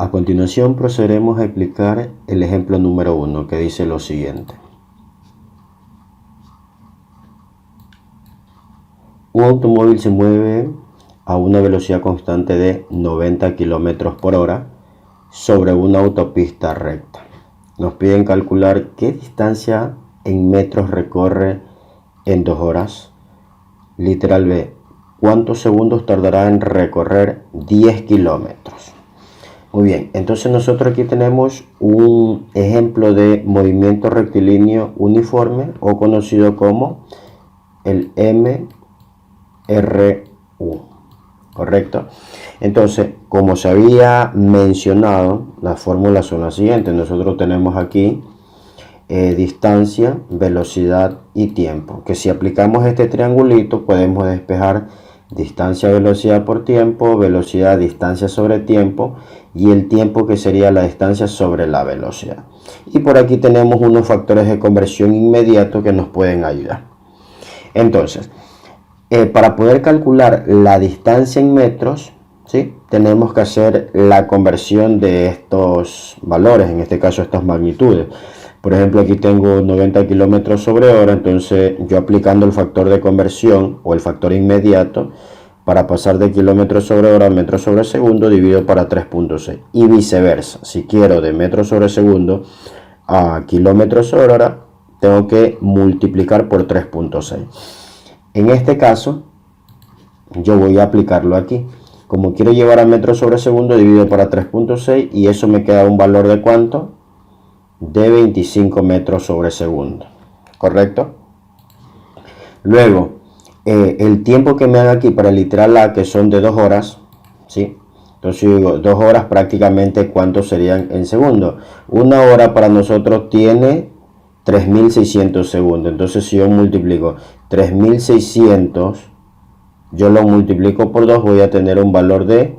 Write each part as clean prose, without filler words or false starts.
A continuación procederemos a explicar el ejemplo número 1 que dice lo siguiente. Un automóvil se mueve a una velocidad constante de 90 km por hora sobre una autopista recta. Nos piden calcular qué distancia en metros recorre en 2 horas. Literal B, ¿cuántos segundos tardará en recorrer 10 kilómetros? Muy bien, entonces nosotros aquí tenemos un ejemplo de movimiento rectilíneo uniforme o conocido como el MRU, ¿correcto? Entonces, como se había mencionado, las fórmulas son las siguientes. Nosotros tenemos aquí distancia, velocidad y tiempo, que si aplicamos este triangulito podemos despejar distancia, velocidad por tiempo, velocidad, distancia sobre tiempo, y el tiempo que sería la distancia sobre la velocidad. Y por aquí tenemos unos factores de conversión inmediatos que nos pueden ayudar. Entonces, para poder calcular la distancia en metros, ¿sí?, tenemos que hacer la conversión de estos valores, en este caso estas magnitudes. Por ejemplo, aquí tengo 90 km sobre hora, entonces yo aplicando el factor de conversión o el factor inmediato, para pasar de kilómetros sobre hora a metros sobre segundo, divido para 3.6. Y viceversa, si quiero de metros sobre segundo a kilómetros sobre hora, tengo que multiplicar por 3.6. En este caso, yo voy a aplicarlo aquí. Como quiero llevar a metros sobre segundo, divido para 3.6 y eso me queda un valor de ¿cuánto? De 25 metros sobre segundo, ¿correcto? Luego, el tiempo que me dan aquí para el literal A, que son de 2 horas, ¿sí? Entonces yo digo, 2 horas prácticamente, ¿cuántos serían en segundos? Una hora para nosotros tiene 3600 segundos. Entonces si yo multiplico 3600, yo lo multiplico por 2, voy a tener un valor de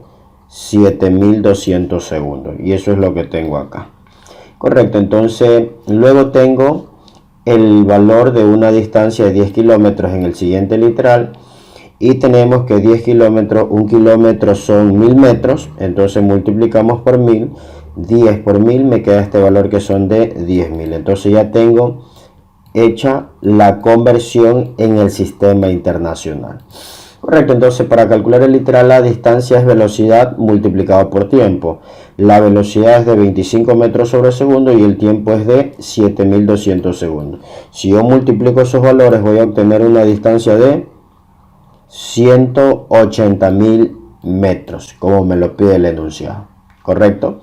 7200 segundos. Y eso es lo que tengo acá. Correcto, entonces luego tengo el valor de una distancia de 10 kilómetros en el siguiente literal. Y tenemos que 10 kilómetros, 1 kilómetro son 1000 metros. Entonces multiplicamos por 1000. 10 por 1000 me queda este valor que son de 10.000. Entonces ya tengo hecha la conversión en el sistema internacional. Correcto, entonces para calcular el literal la distancia es velocidad multiplicado por tiempo. La velocidad es de 25 metros sobre segundo y el tiempo es de 7200 segundos. Si yo multiplico esos valores voy a obtener una distancia de 180.000 metros, como me lo pide el enunciado. Correcto.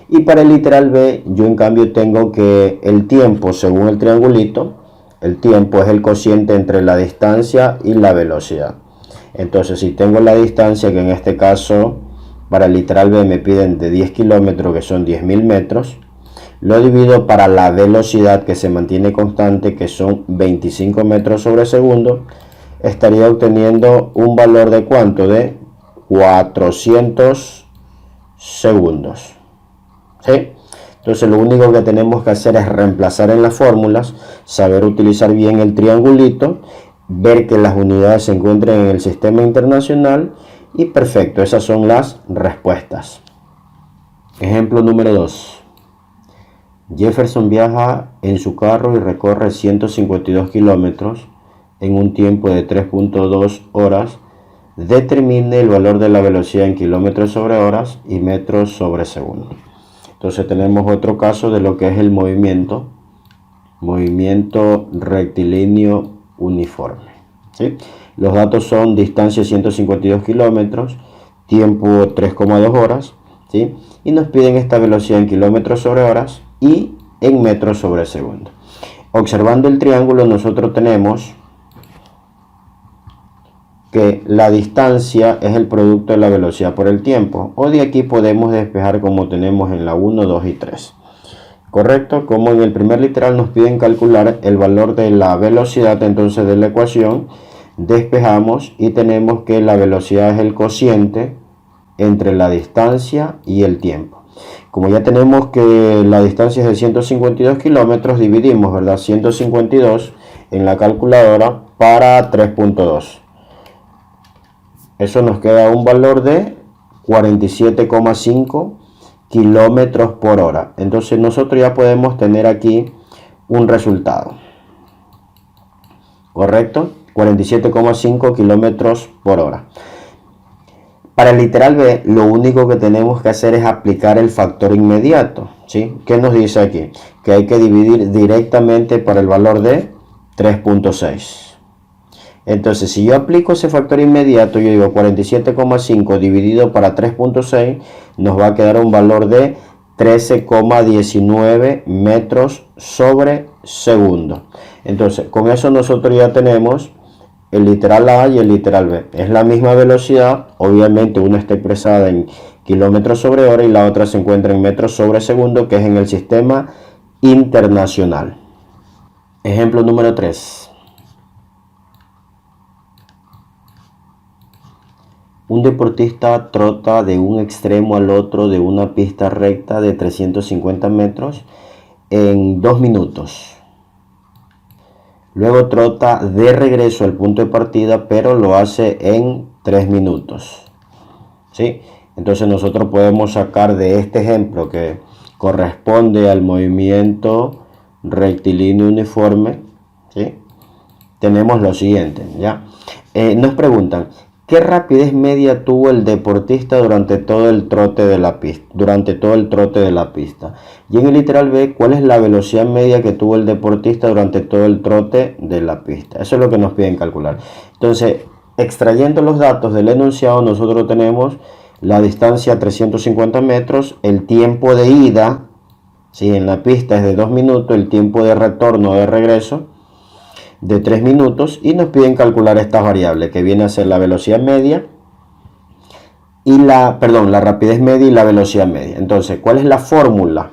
Y para el literal B, yo en cambio tengo que el tiempo, según el triangulito, el tiempo es el cociente entre la distancia y la velocidad. Entonces, si tengo la distancia, que en este caso, para el literal B me piden de 10 kilómetros, que son 10.000 metros, lo divido para la velocidad que se mantiene constante, que son 25 metros sobre segundo, estaría obteniendo un valor de ¿cuánto? De 400 segundos. ¿Sí? Entonces lo único que tenemos que hacer es reemplazar en las fórmulas, saber utilizar bien el triangulito, ver que las unidades se encuentren en el sistema internacional y perfecto, esas son las respuestas. Ejemplo número 2. Jefferson viaja en su carro y recorre 152 kilómetros en un tiempo de 3.2 horas. Determine el valor de la velocidad en kilómetros sobre horas y metros sobre segundo. Entonces tenemos otro caso de lo que es el movimiento rectilíneo uniforme, ¿sí? Los datos son distancia 152 kilómetros, tiempo 3,2 horas, ¿sí? Y nos piden esta velocidad en kilómetros sobre horas y en metros sobre segundo. Observando el triángulo nosotros tenemos que la distancia es el producto de la velocidad por el tiempo, o de aquí podemos despejar como tenemos en la 1, 2 y 3. Correcto, como en el primer literal nos piden calcular el valor de la velocidad, entonces de la ecuación despejamos y tenemos que la velocidad es el cociente entre la distancia y el tiempo. Como ya tenemos que la distancia es de 152 kilómetros, dividimos, ¿verdad?, 152 en la calculadora para 3.2. Eso nos queda un valor de 47,5 kilómetros por hora. Entonces nosotros ya podemos tener aquí un resultado. ¿Correcto? 47,5 kilómetros por hora. Para el literal B, lo único que tenemos que hacer es aplicar el factor inmediato, ¿sí? ¿Qué nos dice aquí? Que hay que dividir directamente por el valor de 3.6. Entonces, si yo aplico ese factor inmediato, yo digo 47,5 dividido para 3.6, nos va a quedar un valor de 13,19 metros sobre segundo. Entonces, con eso nosotros ya tenemos el literal A y el literal B. Es la misma velocidad, obviamente una está expresada en kilómetros sobre hora y la otra se encuentra en metros sobre segundo, que es en el sistema internacional. Ejemplo número 3. Un deportista trota de un extremo al otro de una pista recta de 350 metros en 2 minutos. Luego trota de regreso al punto de partida, pero lo hace en 3 minutos. ¿Sí? Entonces nosotros podemos sacar de este ejemplo, que corresponde al movimiento rectilíneo uniforme, ¿sí? Tenemos lo siguiente, ¿ya? Nos preguntan, ¿qué rapidez media tuvo el deportista durante todo el trote de la pista? Y en el literal B, ¿cuál es la velocidad media que tuvo el deportista durante todo el trote de la pista? Eso es lo que nos piden calcular. Entonces, extrayendo los datos del enunciado, nosotros tenemos la distancia 350 metros, el tiempo de ida, si en la pista es de 2 minutos, el tiempo de retorno o de regreso de 3 minutos, y nos piden calcular estas variables, que viene a ser la velocidad media y la rapidez media y la velocidad media. Entonces, ¿cuál es la fórmula?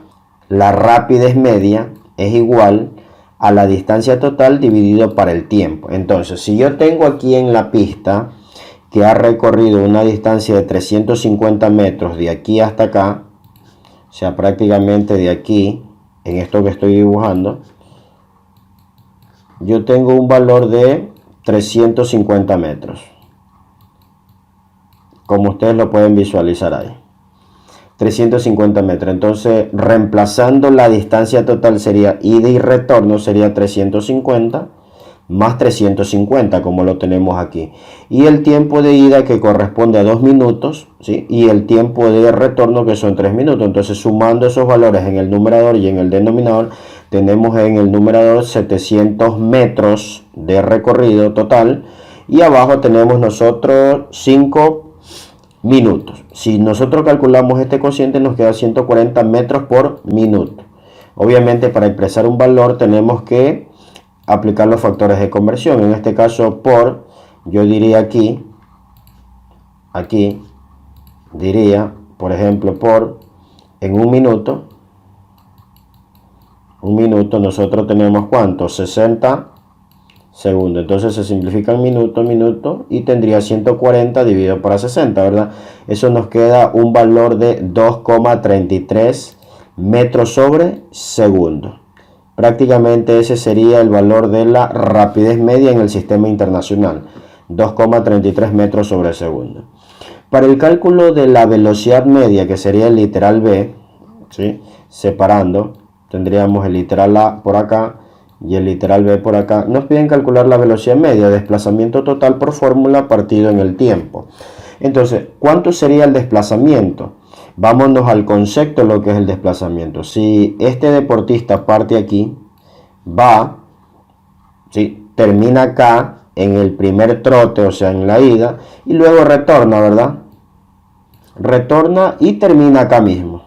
La rapidez media es igual a la distancia total dividido para el tiempo. Entonces, si yo tengo aquí en la pista que ha recorrido una distancia de 350 metros de aquí hasta acá, o sea, prácticamente de aquí, en esto que estoy dibujando, yo tengo un valor de 350 metros, como ustedes lo pueden visualizar ahí, 350 metros. Entonces, reemplazando la distancia total, sería ida y retorno, sería 350 más 350, como lo tenemos aquí, y el tiempo de ida, que corresponde a 2 minutos, ¿sí? Y el tiempo de retorno, que son 3 minutos. Entonces, sumando esos valores en el numerador y en el denominador, tenemos en el numerador 700 metros de recorrido total, y abajo tenemos nosotros 5 minutos. Si nosotros calculamos este cociente, nos queda 140 metros por minuto. Obviamente, para expresar un valor tenemos que aplicar los factores de conversión. En este caso, yo diría aquí diría, por ejemplo, en un minuto nosotros tenemos ¿cuánto? 60 segundos. Entonces se simplifica el minuto, y tendría 140 dividido por 60, ¿verdad? Eso nos queda un valor de 2,33 metros sobre segundo. Prácticamente ese sería el valor de la rapidez media en el sistema internacional, 2,33 metros sobre segundo. Para el cálculo de la velocidad media, que sería el literal B, ¿sí? Separando, tendríamos el literal A por acá y el literal B por acá. Nos piden calcular la velocidad media, desplazamiento total por fórmula partido en el tiempo. Entonces, ¿cuánto sería el desplazamiento? Vámonos al concepto de lo que es el desplazamiento. Si este deportista parte aquí, ¿sí? Termina acá en el primer trote, o sea, en la ida, y luego retorna, ¿verdad? Retorna y termina acá mismo.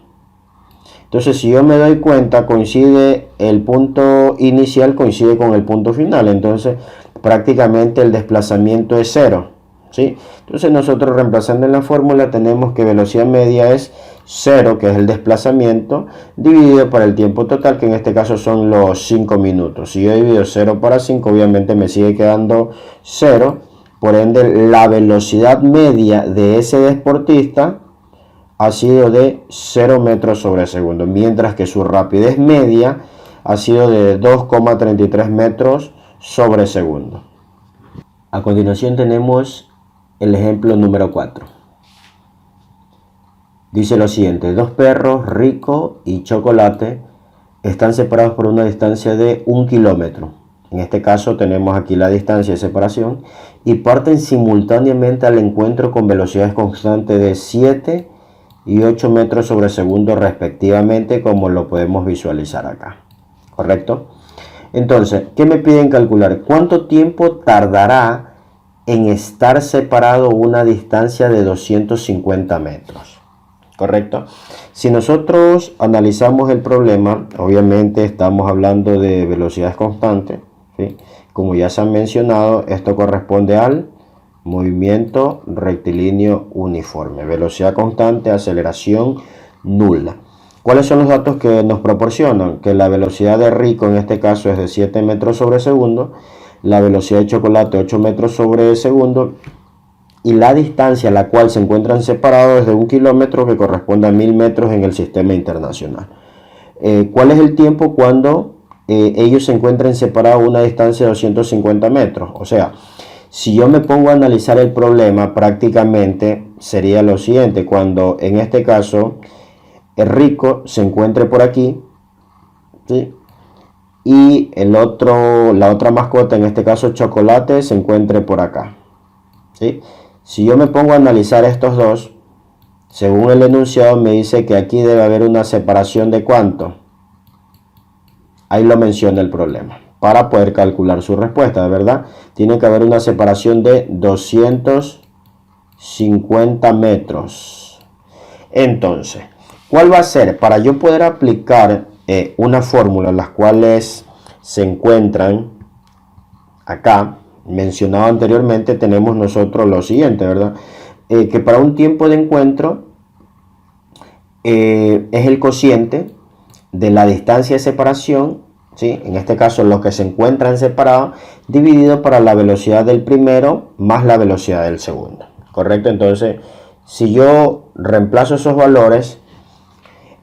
Entonces, si yo me doy cuenta, coincide el punto inicial, coincide con el punto final. Entonces, prácticamente el desplazamiento es 0. ¿Sí? Entonces, nosotros reemplazando en la fórmula tenemos que velocidad media es 0, que es el desplazamiento, dividido por el tiempo total, que en este caso son los 5 minutos. Si yo divido 0 para 5, obviamente me sigue quedando 0. Por ende, la velocidad media de ese deportista ha sido de 0 metros sobre segundo, mientras que su rapidez media ha sido de 2,33 metros sobre segundo. A continuación tenemos el ejemplo número 4. Dice lo siguiente: dos perros, Rico y Chocolate, están separados por una distancia de 1 kilómetro. En este caso tenemos aquí la distancia de separación y parten simultáneamente al encuentro con velocidades constantes de 7 y 8 metros sobre segundo respectivamente, como lo podemos visualizar acá. ¿Correcto? Entonces, ¿qué me piden calcular? ¿Cuánto tiempo tardará en estar separado una distancia de 250 metros? ¿Correcto? Si nosotros analizamos el problema, obviamente estamos hablando de velocidades constantes, ¿sí? Como ya se han mencionado, esto corresponde al movimiento rectilíneo uniforme. Velocidad constante, aceleración nula. ¿Cuáles son los datos que nos proporcionan? Que la velocidad de Rico en este caso es de 7 metros sobre segundo, la velocidad de Chocolate 8 metros sobre segundo, y la distancia a la cual se encuentran separados es de 1 kilómetro, que corresponde a 1000 metros en el sistema internacional. ¿Cuál es el tiempo cuando ellos se encuentran separados a una distancia de 250 metros? O sea, si yo me pongo a analizar el problema, prácticamente sería lo siguiente: cuando en este caso el Rico se encuentre por aquí, ¿sí? Y la otra mascota, en este caso Chocolate, se encuentre por acá, ¿sí? Si yo me pongo a analizar estos dos, según el enunciado me dice que aquí debe haber una separación de ¿cuánto? Ahí lo menciona el problema. Para poder calcular su respuesta, de verdad, tiene que haber una separación de 250 metros. Entonces, ¿cuál va a ser? Para yo poder aplicar una fórmula, las cuales se encuentran acá, mencionado anteriormente, tenemos nosotros lo siguiente, ¿verdad? Que para un tiempo de encuentro es el cociente de la distancia de separación, ¿sí? En este caso los que se encuentran separados, dividido para la velocidad del primero más la velocidad del segundo. ¿Correcto? Entonces, si yo reemplazo esos valores,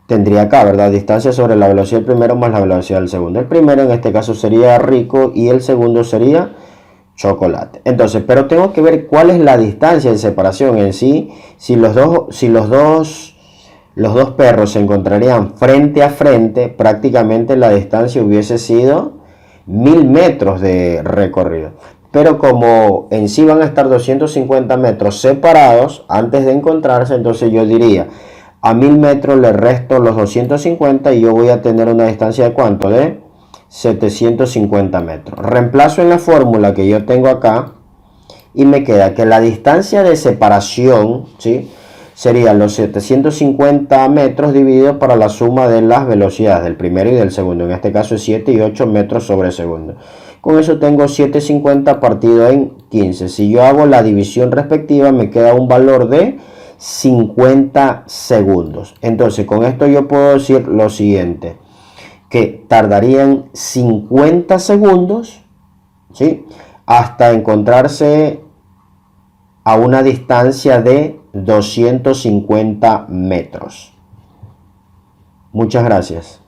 tendría acá, ¿verdad? Distancia sobre la velocidad del primero más la velocidad del segundo. El primero en este caso sería Rico y el segundo sería Chocolate. Entonces, pero tengo que ver cuál es la distancia de separación en sí. Si los dos perros se encontrarían frente a frente, prácticamente la distancia hubiese sido 1000 metros de recorrido. Pero como en sí van a estar 250 metros separados antes de encontrarse, entonces yo diría: a 1000 metros le resto los 250 y yo voy a tener una distancia de ¿cuánto? De 750 metros. Reemplazo en la fórmula que yo tengo acá y me queda que la distancia de separación, ¿sí?, serían los 750 metros dividido para la suma de las velocidades del primero y del segundo. En este caso es 7 y 8 metros sobre segundo. Con eso tengo 750 partido en 15. Si yo hago la división respectiva, me queda un valor de 50 segundos. Entonces, con esto yo puedo decir lo siguiente: que tardarían 50 segundos, ¿sí?, hasta encontrarse a una distancia de 250 metros. Muchas gracias.